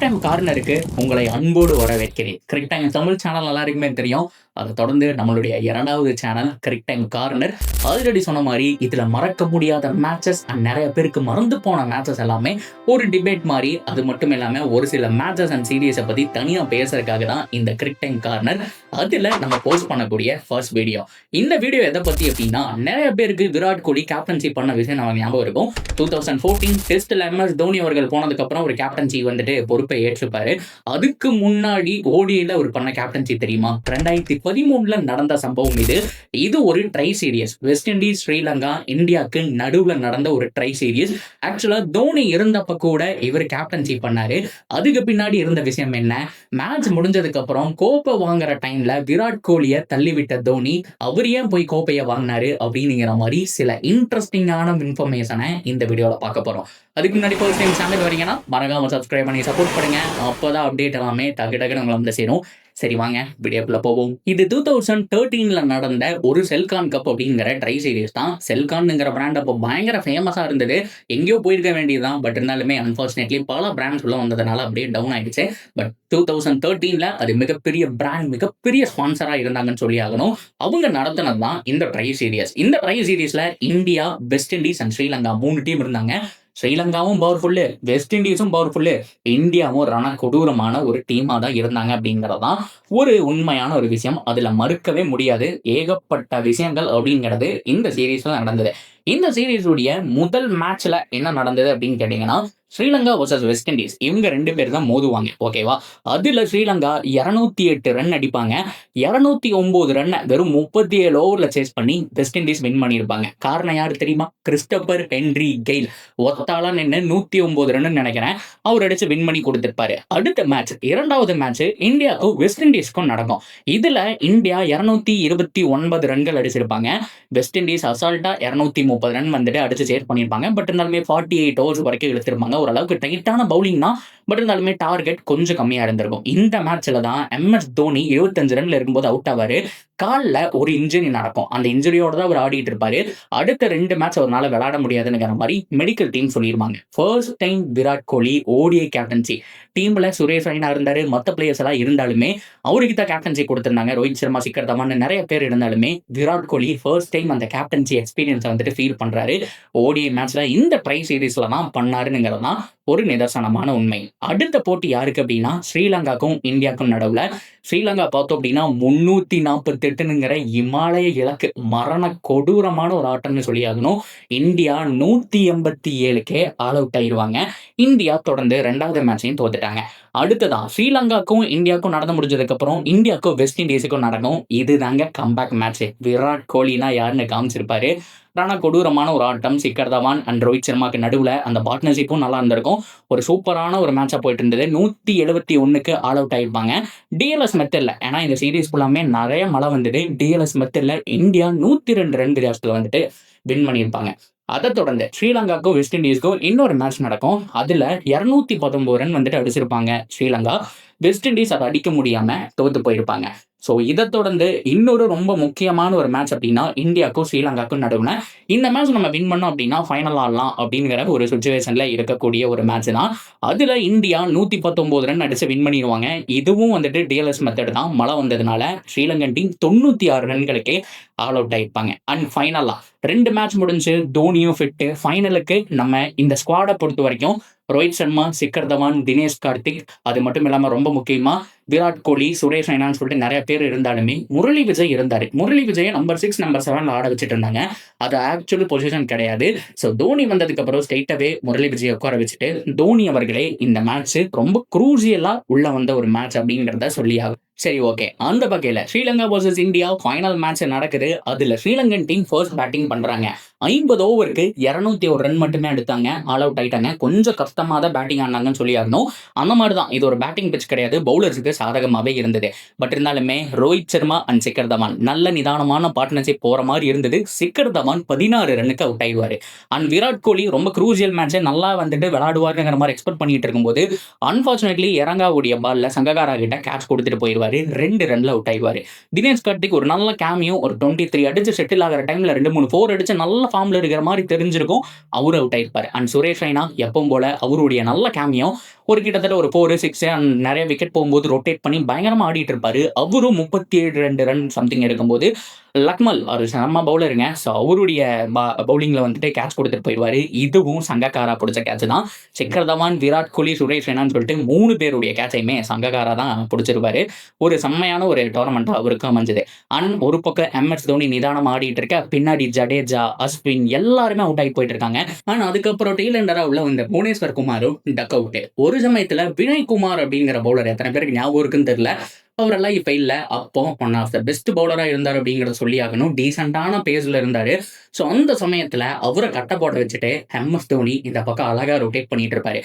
Time கார்னருக்கு உங்களை அன்போடு வரவேற்கிறேன். கிரிக் டைம் தமிழ் சேனல் எல்லாருக்குமே தெரியும். அதை தொடர்ந்து நம்மளுடைய 2வது சேனல் கிரிக் டைம் கார்னர். ஆல்ரெடி சொன்ன மாதிரி இதில் மறக்க முடியாத மேட்சஸ் அண்ட் நிறைய பேருக்கு மறந்து போன மேட்சஸ் எல்லாமே ஒரு டிபேட் மாதிரி. அது மட்டும் இல்லாமல் ஒரு சில மேட்சஸ் அண்ட் சீரியஸை பற்றி தனியாக பேசுறதுக்காக தான் இந்த கிரிக் டைம் கார்னர். அதில் நம்ம போஸ்ட் பண்ணக்கூடிய ஃபர்ஸ்ட் வீடியோ. இந்த வீடியோ எதை பற்றி அப்படின்னா, நிறைய பேருக்கு விராட் கோலி கேப்டன்சி பண்ண விஷயம் நம்ம ஞாபகம் இருக்கும். 2014 டெஸ்ட்ல MS தோனி அவர்கள் போனதுக்கப்புறம் ஒரு கேப்டன்சி வந்துட்டு பொறுப்பை ஏற்றுப்பாரு. அதுக்கு முன்னாடி ஓடியில் ஒரு பண்ண கேப்டன்சி தெரியுமா? 2013 நடந்த சம்பவம் இது. இது ஒரு tri series. West Indies, Sri Lanka, இந்தியாவுக்கு நடுவில் நடந்த ஒரு ட்ரை சீரியஸ். ஆக்சுவலா தோனி இருந்தப்ப கூட இவர் கேப்டன்சி பண்ணாரு. அதுக்கு பின்னாடி இருந்த விஷயம் என்ன? மேட்ச் முடிஞ்சதுக்கு அப்புறம் கோப்பை வாங்குற டைம்ல விராட் கோலியை தள்ளிவிட்ட தோனி அவர் ஏன் போய் கோப்பையை வாங்கினாரு அப்படிங்கிற மாதிரி சில இன்ட்ரெஸ்டிங்கான இன்ஃபர்மேஷனை இந்த வீடியோவில் பார்க்க போறோம். அதுக்கு முன்னாடி ஃபர்ஸ்ட் டைம் சேனல் வரீங்கன்னா மறக்காம சப்ஸ்கிரைப் பண்ணி சப்போர்ட் பண்ணுங்க. அப்போதான் அப்டேட் எல்லாமே டக்கு டக்குன்னு உங்களை வந்து சேரும். சரி, வாங்க வீடியோக்குள்ள போவோம். இது 2013 நடந்த ஒரு செல்கான் கப் அப்படிங்கிற ட்ரை சீரியஸ் தான். செல்கான்ங்கிற பிராண்ட் அப்போ பயங்கர ஃபேமஸா இருந்தது. எங்கேயோ போயிருக்க வேண்டியதுதான். பட் இருந்தாலுமே அன்பார்ச்சுனேட்லி பல பிராண்ட்ஸ் உள்ள வந்ததுனால அப்படியே டவுன் ஆயிடுச்சு. பட் 2013 அது மிகப்பெரிய பிராண்ட், மிகப்பெரிய ஸ்பான்சரா இருந்தாங்கன்னு சொல்லி ஆகணும். அவங்க நடத்தினது தான் இந்த ட்ரை சீரியஸ். இந்த ட்ரை சீரியஸ்ல India, West Indies and Sri Lanka 3 team இருந்தாங்க. ஸ்ரீலங்காவும் பவர்ஃபுல்லு, வெஸ்ட் இண்டீஸும் பவர்ஃபுல்லு, இந்தியாவும் ரண கொடூரமான ஒரு டீமாக தான் இருந்தாங்க அப்படிங்கிறதான் ஒரு உண்மையான ஒரு விஷயம். அதில் மறுக்கவே முடியாது. ஏகப்பட்ட விஷயங்கள் அப்படிங்கிறது இந்த சீரீஸில் நடந்தது. இந்த சீரீஸுடைய முதல் மேட்ச்ல என்ன நடந்தது அப்படின்னு கேட்டீங்கன்னா, ஸ்ரீலங்கா வர்சஸ் வெஸ்ட் இண்டீஸ். இவங்க 2 பேர் தான் மோதுவாங்க. ஓகேவா? அதுல ஸ்ரீலங்கா 208 ரன் அடிப்பாங்க. 209 ரன் வெறும் 37 ஓவர்ல சேஸ் பண்ணி வெஸ்ட் இண்டீஸ் வின் பண்ணியிருப்பாங்க. காரணம் யாரு தெரியுமா? கிறிஸ்டோபர் ஹென்றி கெயில் ஒத்தாளா நின்று 109 ரன் நினைக்கிறேன் அவர் அடிச்சு வின் பண்ணி கொடுத்திருப்பாரு. அடுத்த மேட்ச், 2வது மேட்ச் இந்தியாவுக்கும் வெஸ்ட் இண்டீஸ்க்கும் நடக்கும். இதுல இந்தியா 229 ரன்கள் அடிச்சிருப்பாங்க. வெஸ்ட் இண்டீஸ் அசால்ட்டா 230 ரன் வந்துட்டு அடிச்சு சேஸ் பண்ணியிருப்பாங்க. பட் இருந்தாலுமே 48 ஓவர்ஸ் வரைக்கும் இழுத்திருப்பாங்க. ஓரளவுக்கு டைட்டான பவுலிங் தான். பட் இருந்தாலுமே டார்கெட் கொஞ்சம் கம்மியா இருந்திருக்கும். இந்த மேட்ச்ல தான் MS தோனி 75 ரன்ல இருக்கும்போது அவுட் ஆவாரு. கால்ல ஒரு இன்ஜுரி நடக்கும். அந்த இன்ஜுரியோட தான் அவர் ஆடிட்டு இருப்பாரு. அடுத்த 2 மேட்ச் அவரால் விளையாட முடியாதுங்கிற மாதிரி மெடிக்கல் டீம் சொல்லியிருப்பாங்க. First time Virat Kohli ODI captaincy. டீம்ல சுரேஷ் ரெய்னா இருந்தாரு, மற்ற பிளேயர்ஸ் எல்லாம் இருந்தாலுமே அவருக்கு தான் கேப்டன்சி கொடுத்திருந்தாங்க. ரோஹித் சர்மா, சிக்கர் தவான் நிறைய பேர் இருந்தாலுமே விராட் கோலி ஃபர்ஸ்ட் டைம் அந்த கேப்டன்சி எக்ஸ்பீரியன்ஸை வந்துட்டு ஃபீல் பண்றாரு. ODI மேட்ச்ல இந்த ட்ரை சீரீஸ்ல தான் பண்ணாருங்கிறது தான் ஒரு நிதர்சனமான உண்மை. அடுத்த போட்டி யாருக்கு அப்படின்னா, ஸ்ரீலங்காக்கும் இந்தியாவுக்கும் நடுவுல. ஸ்ரீலங்கா பார்த்தோம் அப்படின்னா 348ங்கிற இமாலய இலக்கு, மரண கொடூரமான ஒரு ஆட்டம்னு சொல்லி ஆகணும். இந்தியா 187க்கே ஆல் அவுட் ஆயிருவாங்க. இந்தியா தொடர்ந்து 2வது மேட்சையும் தோத்துட்டாங்க. அடுத்ததான் ஸ்ரீலங்காக்கும் இந்தியாவுக்கும் நடந்து முடிஞ்சதுக்கு அப்புறம் இந்தியாவுக்கும் வெஸ்ட் இண்டீஸுக்கும் நடக்கும். இதுதாங்க கம்பேக் மேட்ச். விராட் கோலினா யாருன்னு காமிச்சிருப்பாரு. ஆனா கொடூரமான ஒரு ஆட்டம். சிக்கர் தவான் அண்ட் ரோஹித் சர்மாக்கு நடுவில் அந்த பார்ட்னர்ஷிப்பும் நல்லா இருந்திருக்கும். ஒரு சூப்பரான ஒரு மேட்சா போயிட்டு இருந்தது. 171க்கு ஆல் அவுட் ஆயிருப்பாங்க. டிஎல்எஸ் மெத்தட்ல, ஏன்னா இந்த சீரீஸ் ஃபுல்லாமே நிறைய மழை வந்துட்டு டிஎல்எஸ் மெத்தட்ல இந்தியா 102 ரன் வித்தியாசத்தில் வந்துட்டு வின் பண்ணியிருப்பாங்க. அதை தொடர்ந்து ஸ்ரீலங்காக்கும் வெஸ்ட் இண்டீஸ்க்கும் இன்னொரு மேட்ச் நடக்கும். அதுல 219 ரன் வந்துட்டு அடிச்சிருப்பாங்க ஸ்ரீலங்கா. வெஸ்ட் இண்டீஸ் அதை அடிக்க முடியாம தோத்து போயிருப்பாங்க. ஸோ இதை தொடர்ந்து இன்னொரு ரொம்ப முக்கியமான ஒரு மேட்ச் அப்படின்னா, இந்தியாவுக்கும் ஸ்ரீலங்காக்கும் நடுவில். இந்த மேட்ச் நம்ம வின் பண்ணோம் அப்படின்னா ஃபைனல் ஆடலாம் அப்படிங்கிற ஒரு சுச்சுவேஷன்ல இருக்கக்கூடிய ஒரு மேட்ச் தான். அதுல இந்தியா 119 ரன் அடிச்சு வின் பண்ணிடுவாங்க. இதுவும் வந்துட்டு டிஎல்எஸ் மெத்தட் தான். மழை வந்ததுனால ஸ்ரீலங்கன் டீம் 96 ரன்களுக்கே ஆல் அவுட் ஆயிருப்பாங்க. அண்ட் ஃபைனலா 2 மேட்ச் முடிஞ்சு தோனியும் ஃபிட்டு. ஃபைனலுக்கு நம்ம இந்த ஸ்குவாடை பொறுத்த வரைக்கும் ரோஹித் சர்மா, சிக்கர் தவான், தினேஷ் கார்த்திக், அது மட்டும் இல்லாமல் ரொம்ப முக்கியமா விராட் கோலி, சுரேஷ் ரெய்னான்னு சொல்லிட்டு நிறைய பேர் இருந்தாலுமே முரளி விஜய் இருந்தாரு. முரளி விஜயை நம்பர் 6, நம்பர் 7 ஆட வச்சுட்டு இருந்தாங்க. அது ஆக்சுவல் பொசிஷன் கிடையாது. ஸோ தோனி வந்ததுக்கு அப்புறம் ஸ்ட்ரெயிட்டாவே முரளி விஜய் உட்கார வச்சுட்டு தோனி அவர்களே இந்த மேட்ச் ரொம்ப குரூசியலா உள்ள வந்த ஒரு மேட்ச் அப்படிங்கிறத சொல்லி ஆகும். சரி, ஓகே. அந்த வகையில் Sri Lanka versus India final match நடக்குது. அதுல ஸ்ரீலங்கன் டீம் ஃபர்ஸ்ட் பேட்டிங் பண்றாங்க. 50 ஓவருக்கு 201 ரன் மட்டுமே எடுத்தாங்க. ஆல் அவுட் ஆயிட்டாங்க. கொஞ்சம் கஷ்டமாக தான் பேட்டிங் ஆனாங்கன்னு சொல்லி ஆகணும். அந்த மாதிரி தான், இது ஒரு பேட்டிங் பிச் கிடையாது. பவுலர்ஸுக்கு சாதகமாகவே இருந்தது. பட் இருந்தாலுமே ரோஹித் சர்மா அண்ட் சிக்கர் தவான் நல்ல நிதானமான பார்ட்னர்ஷிப் போற மாதிரி இருந்தது. சிக்கர் தவான் 16 ரன்னுக்கு அவுட் ஆயிடுவாரு. அண்ட் விராட் கோலி ரொம்ப குரூசியல் மேட்சை நல்லா வந்துட்டு விளையாடுவாருங்கிற மாதிரி எக்ஸ்பெக்ட் பண்ணிட்டு இருக்கும்போது அன்பார்ச்சுனேட்லி இறங்காவுடைய பால்ல சங்ககாரா கிட்ட கேட்ச் கொடுத்துட்டு போயிடுவாரு. 2 ரன்ல அவுட் ஆயிடுவாரு. தினேஷ் கார்த்திக் ஒரு நல்ல கேமியோ, ஒரு 23 அடிச்சு செட்டில் ஆகிற டைம்ல 2-3 4 அடிச்சு நல்ல ஃபார்ம்ல இருக்கிற மாதிரி தெரிஞ்சிருக்கும். அவரு அவுட் ஆயிருப்பாரு. அண்ட் சுரேஷ் ரெய்னா எப்பவும் போல அவருடைய நல்ல கேமியோ ஒரு கிட்டத்தட்ட ஒரு 4, 6 நிறைய விக்கெட் போகும்போது ரொட்டேட் பண்ணி பயங்கரமா ஆடிட்டு இருப்பாரு. அவரும் 37 ரன் சம்திங் இருக்கும்போது லக்மல் ஒரு செம்ம பவுலருங்க. ஸோ அவருடைய பவுலிங்ல வந்துட்டு கேட்ச் கொடுத்துட்டு போயிடுவாரு. இதுவும் சங்கக்காரா புடிச்ச கேட்ச் தான். ஷிக்கர் தவான், விராட் கோலி, சுரேஷ் ரெய்னான்னு சொல்லிட்டு 3 பேருடைய கேட்சையுமே சங்கக்காரா தான் புடிச்சிருப்பாரு. ஒரு செம்மையான ஒரு டோர்னமெண்ட்டா அவருக்கு அமைஞ்சது. ஒரு பக்கம் எம்எஸ் தோனி நிதானமா ஆடிட்டு இருக்க, பின்னாடி ஜடேஜா, அஸ்வின் எல்லாருமே அவுட் ஆகி போயிட்டு இருக்காங்க. ஆனா அதுக்கப்புறம் டெய்லண்டரா உள்ள இந்த புவனேஸ்வர் குமாரும் டக் அவுட். ஒரு சமயத்துல வினய் குமார் அப்படிங்கிற பவுலர் எத்தனை பேருக்கு ஞாபகம் இருக்குன்னு தெரியல. அவரெல்லாம் இப்ப இல்ல. அப்போ ஒன் ஆஃப் த பெஸ்ட் பவுலரா இருந்தார் அப்படிங்கிறத சொல்லி ஆகணும். டீசென்டான பேஸ்ல இருந்தாரு. ஸோ அந்த சமயத்துல அவரை கட்ட போட வச்சுட்டு எம்எஸ் தோனி இந்த பக்கம் அழகா ரொட்டேட் பண்ணிட்டு இருப்பாரு.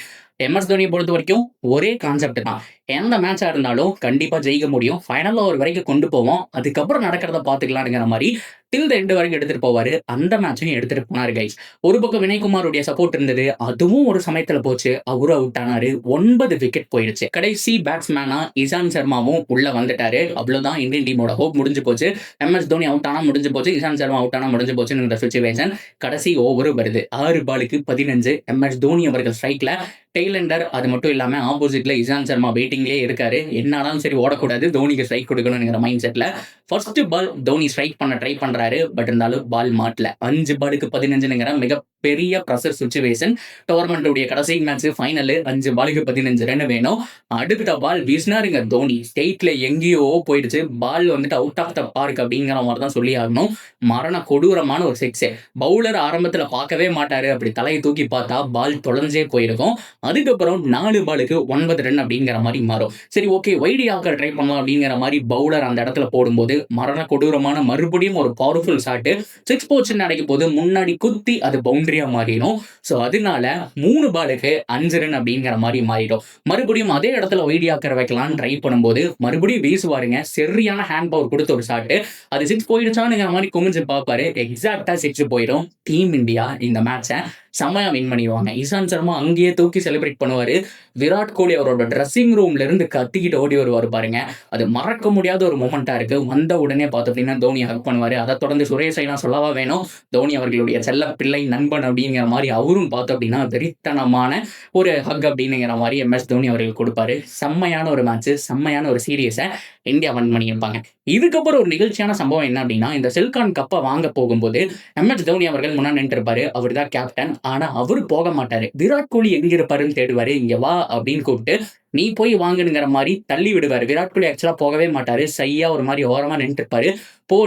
எம்எஸ் தோனியை பொறுத்த வரைக்கும் ஒரே கான்செப்ட் தான். எந்த மேட்சா இருந்தாலும் கண்டிப்பா ஜெயிக்க முடியும். ஃபைனல் ஓவர் வரைக்கும் கொண்டு போவோம். அதுக்கப்புறம் நடக்கிறத பாத்துக்கலாம்ங்கிற மாதிரி டில் த எண்ட் வரைக்கும் எடுத்துட்டு போவாரு. அந்த மேட்சையும் எடுத்துட்டு போனாரு கைஸ். ஒரு பக்கம் வினய்குமாருடைய சப்போர்ட் இருந்தது. அதுவும் ஒரு சமயத்துல போச்சு. அவரும் அவுட் ஆனாரு. 9 விக்கெட் போயிடுச்சு. கடைசி பேட்ஸ்மேனா இசான் சர்மாவும் உள்ள வந்துட்டாரு. அவ்வளவுதான், இந்தியன் டீமோட ஹோப் முடிஞ்சு போச்சு. எம்எஸ் தோனி அவுட் ஆனா முடிஞ்சு போச்சு. இசான் சர்மா அவுட் ஆனா முடிஞ்சு போச்சுன்னு சிச்சுவேஷன். கடைசி ஓவர் வருது. 6 பாலுக்கு 15. எம்எஸ் தோனி அவர்கள் ஸ்ட்ரைக்ல, டெய்லண்டர். அது மட்டும் இல்லாம ஆப்போசிட்ல இசான் சர்மா வெயிட்டிங்லேயே இருக்காரு. என்னாலும் சரி ஓடக்கூடாது, தோனிக்கு ஸ்ட்ரைக் கொடுக்கணுங்கிற மைண்ட் செட்ல ஃபர்ஸ்ட் பால் தோனி ஸ்ட்ரைக் பண்ண ட்ரை பண்றாரு. பட் இருந்தாலும் பால் மாட்டல. 5 பாலுக்கு 15ங்கிற மிகப்பெரிய ப்ரெஷர் சிச்சுவேஷன். டோர்னமெண்ட்டுடைய கடைசி மேட்ச் ஃபைனல். 5 பாலுக்கு 15 ரன் வேணும். அடுத்த பால் வீசினாருங்க தோனி. ஸ்டேட்ல எங்கேயோ போயிடுச்சு. பால் வந்துட்டு அவுட் ஆஃப் த பார்க் அப்படிங்கிற மாதிரி தான் சொல்லி ஆகணும். மரண கொடூரமான ஒரு சிக்ஸ். பவுலர் ஆரம்பத்துல பார்க்கவே மாட்டாரு. அப்படி தலையை தூக்கி பார்த்தா பால் தொலைஞ்சே போயிருக்கும். அதுக்கப்புறம் 4 பாலுக்கு 9 ரன் அப்படிங்கிற மாதிரி மாறும். சரி, ஓகே, வைடி ஆக்க ட்ரை பண்ணலாம் அப்படிங்கிற மாதிரி பவுலர் அந்த இடத்துல போடும்போது மரண கொடூரமான மறுபடியும் ஒரு பவர்ஃபுல் ஷாட். 6 போச்சுன்னு நினைக்கும் போது முன்னாடி குத்தி அது பவுண்டரியா மாறிடும். ஸோ அதனால 3 பாலுக்கு 5 ரன் அப்படிங்கிற மாதிரி மாறிடும். மறுபடியும் அதே இடத்துல வைடி ஆக்கர் வைக்கலாம்னு ட்ரை பண்ணும்போது மறுபடியும் வீசுவாருங்க. சரியான ஹேண்ட் பவர் கொடுத்த ஒரு ஷாட். அது 6 போயிடுச்சானுங்கிற மாதிரி குமிஞ்சு பார்ப்பாரு. எக்ஸாக்டா 6 போயிடும். டீம் இந்தியா இந்த மேட்சை செம்மையா வின் பண்ணிடுவாங்க. இசான் சர்மா அங்கேயே தூக்கி செலிப்ரேட் பண்ணுவாரு. விராட் கோலி அவரோட ட்ரெஸ்ஸிங் ரூம்ல இருந்து கத்திக்கிட்டு ஓடி வருவாரு பாருங்க. அது மறக்க முடியாத ஒரு மொமெண்டா இருக்கு. வந்த உடனே பார்த்து அப்படின்னா தோனி ஹக் பண்ணுவாரு. அதை தொடர்ந்து சுரேஷ் ரெய்னா சொல்லவா வேணும். தோனி அவர்களுடைய செல்ல பிள்ளை நண்பன் அப்படிங்கிற மாதிரி அவரும் பார்த்து அப்படின்னா வெறித்தனமான ஒரு ஹக் அப்படிங்கிற மாதிரி எம்எஸ் தோனி அவர்கள் கொடுப்பாரு. செம்மையான ஒரு மேட்ச், செம்மையான ஒரு சீரியஸை இந்தியா வின் பண்ணியிருப்பாங்க. இதுக்கப்புறம் ஒரு நிகழ்ச்சியான சம்பவம் என்ன அப்படின்னா, இந்த செல்கான் கப்பை வாங்க போகும்போது எம்எஸ் தோனி அவர்கள் முன்னாடி நின்று இருப்பாரு. அவர் தான் கேப்டன். ஆனா அவரு போக மாட்டாரு. விராட் கோலி எங்க இருப்பாருன்னு தேடுவாரு. இங்க வா அப்படின்னு கூப்பிட்டு நீ போய் வாங்கணுங்கிற மாதிரி தள்ளி விடுவாரு. விராட் கோலி ஆக்சுவலா போகவே மாட்டாரு. சையா ஒரு மாதிரி ஓரமா நின்று இருப்பாரு.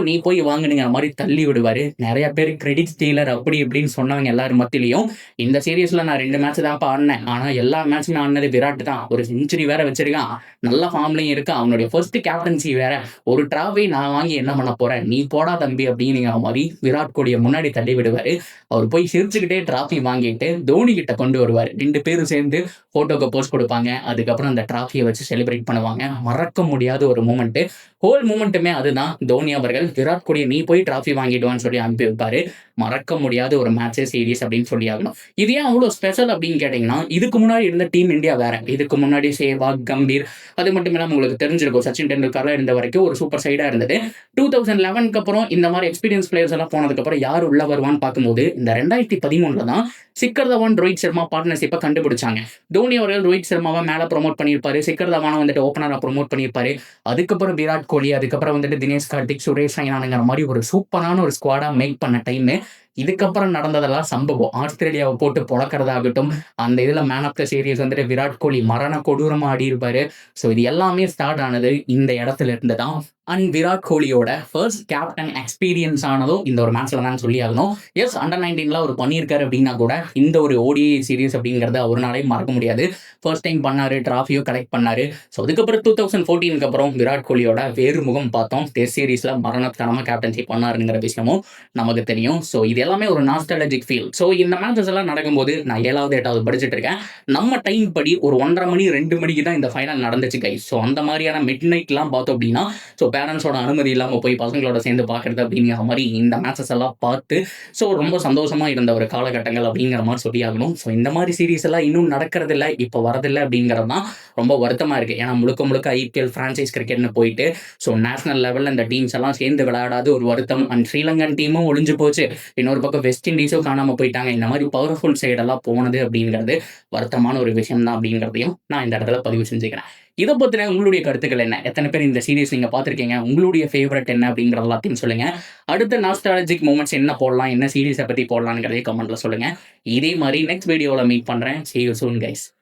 நீ போய் வாங்கணுங்கிற மாதிரி தள்ளி விடுவாரு. நிறைய பேர் கிரெடிட் ஸ்டீலர் அப்படி இப்படின்னு சொன்னவங்க எல்லாரும் மத்தியிலையும் இந்த சீரீஸ்ல நான் 2 மேட்ச் தான் ஆடினேன். ஆனா எல்லா மேட்சுமே ஆடினது விராட் தான். ஒரு செஞ்சுரி வேற வச்சிருக்கான். நல்ல ஃபார்ம்லயும் இருக்கு. அவனுடைய ஃபர்ஸ்ட் கேப்டன்சி வேற. ஒரு டிராஃபி நான் வாங்கி என்ன பண்ண போறேன், நீ போடா தம்பி அப்படிங்கிற மாதிரி விராட் கோலியை முன்னாடி தள்ளி விடுவாரு. அவர் போய் சிரிச்சுக்கிட்டே டிராஃபி வாங்கிட்டு தோனி கிட்ட கொண்டு வருவார். 2 பேரும் சேர்ந்து போட்டோக்கு போஸ்ட் கொடுப்பாங்க. அதுக்கப்புறம் அந்த டிராஃபியை வச்சு செலிப்ரேட் பண்ணுவாங்க. மறக்க முடியாத ஒரு மூமெண்ட். ஹோல் மூமெண்ட்டுமே அதுதான். தோனி அவர்கள் விராட் கோலியை நீ போய் டிராஃபி வாங்கிடுவான்னு சொல்லி அனுப்பி வைப்பாரு. மறக்க முடியாத ஒரு மேட்ச் சீரிஸ் அப்படின்னு சொல்லி ஆகணும். இது ஏன் அவ்வளோ ஸ்பெஷல் அப்படின்னு கேட்டீங்கன்னா, இதுக்கு முன்னாடி இருந்த டீம் இந்தியா வேற. இதுக்கு முன்னாடி சேவாக், கம்பீர், அது மட்டும் இல்லாமல் உங்களுக்கு தெரிஞ்சிருக்கும் சச்சின் டெண்டுல்கர் இருந்த வரைக்கும் ஒரு சூப்பர் சைடா இருந்தது. 2011க்கு அப்புறம் இந்த மாதிரி எக்ஸ்பீரியன்ஸ் பிளேயர்ஸ் எல்லாம் போனதுக்கு அப்புறம் யார் உள்ள வருவான்னு பார்க்கும்போது இந்த 2013 தான் ஷிக்கர் தவான், ரோஹித் சர்மா பார்ட்னர்ஷிப்பை கண்டுபிடிச்சாங்க. தோனி அவர்கள் ரோஹித் சர்மாவை மேல ப்ரொமோட் பண்ணியிருப்பாரு. ஷிக்கர் தவானை வந்துட்டு ஓப்பனரா ப்ரொமோட் பண்ணியிருப்பாரு. அதுக்கப்புறம் விராட் கோலி, அதுக்கப்புறம் வந்துட்டு தினேஷ் கார்த்திக், சுரேஷ் ரெய்னாங்கிற மாதிரி ஒரு சூப்பரான ஒரு ஸ்குவாடா மேக் பண்ண டைம். இதுக்கப்புறம் நடந்ததெல்லாம் சம்பவம். ஆஸ்திரேலியாவை போட்டு பொழக்கிறதாகட்டும், அந்த இதுல மேன் ஆஃப் த சீரிஸ் வந்துட்டு விராட் கோலி மரண கொடூரமா ஆடி இருப்பாரு. ஸோ இது எல்லாமே ஸ்டார்ட் ஆனது இந்த இடத்துல இருந்து தான். அண்ட் விராட் கோலியோட ஃபர்ஸ்ட் கேப்டன் எக்ஸ்பீரியன்ஸ் ஆனதும் இந்த ஒரு மேட்ச்ல தான் சொல்லி ஆகணும். எஸ், அண்டர் 19ல அவர் பண்ணியிருக்காரு அப்படின்னா கூட இந்த ஒரு ஓடிஐ சீரிஸ் அப்படிங்கிறத அவராலே மறக்க முடியாது. ஃபர்ஸ்ட் டைம் பண்ணாரு, டிராஃபியும் கலெக்ட் பண்ணாரு. ஸோ அதுக்கப்புறம் 2014க்கு அப்புறம் விராட் கோலியோட வேறு முகம் பார்த்தோம். டெஸ்ட் சீரீஸ்ல மரணத்தனமா கேப்டன்ஷிப் பண்ணாருங்கிற விஷயமும் நமக்கு தெரியும். ஸோ இது எல்லாமே ஒரு நாஸ்டாலஜிக் ஃபீல். ஸோ இந்த மேட்சஸ் எல்லாம் நடக்கும்போது நான் 7வது 8வது படிச்சுட்டு இருக்கேன். நம்ம டைம் படி ஒரு 1:30 மணி 2 மணிக்கு தான் இந்த ஃபைனல் நடந்துச்சு கைஸ். ஸோ அந்த மாதிரியான மிட் நைட்லாம் பார்த்தோம் அப்படின்னா, ஸோ பேரண்ட்ஸோட அனுமதி இல்லாமல் போய் பசங்களோட சேர்ந்து பார்க்கறது அப்படிங்கிற மாதிரி இந்த மேட்சஸ் எல்லாம் பார்த்து ஸோ ரொம்ப சந்தோஷமா இருந்த ஒரு காலகட்டங்கள் அப்படிங்கிற மாதிரி சொல்லி ஆகணும். ஸோ இந்த மாதிரி சீரீஸ் எல்லாம் இன்னும் நடக்கிறதில்ல, இப்போ வரதில்லை அப்படிங்கிறது தான் ரொம்ப வருத்தமாக இருக்குது. ஏன்னா முழுக்க முழுக்க ஐபிஎல் ஃப்ரான்ச்சைஸ் கிரிக்கெட்னு போயிட்டு ஸோ நேஷனல் லெவலில் இந்த டீம்ஸ் எல்லாம் சேர்ந்து விளையாடாது ஒரு வருத்தம். அண்ட் ஸ்ரீலங்கன் டீமும் ஒழிஞ்சு போச்சு. இன்னொரு இன்னொரு பக்கம் வெஸ்ட் இண்டீஸும் காணாம போயிட்டாங்க. இந்த மாதிரி பவர்ஃபுல் சைடெல்லாம் போனது அப்படிங்கிறது வருத்தமான ஒரு விஷயம் தான் அப்படிங்கிறதையும் நான் இந்த இடத்துல பதிவு செஞ்சுக்கிறேன். இத பத்தின உங்களுடைய கருத்துக்கள் என்ன? எத்தன பேர் இந்த சீரிஸ் நீங்க பார்த்திருக்கீங்க? உங்களுடைய ஃபேவரைட் என்ன அப்படிங்கிறது எல்லாத்தையும் சொல்லுங்க. அடுத்த நாஸ்டாலஜிக் மொமெண்ட்ஸ் என்ன போடலாம்? என்ன சீரிஸ பத்தி போடலாம்ங்கிறதையும் கமெண்ட்ல சொல்லுங்க. இதே மாரி நெக்ஸ்ட் வீடியோல மீட் பண்றேன். See you soon guys.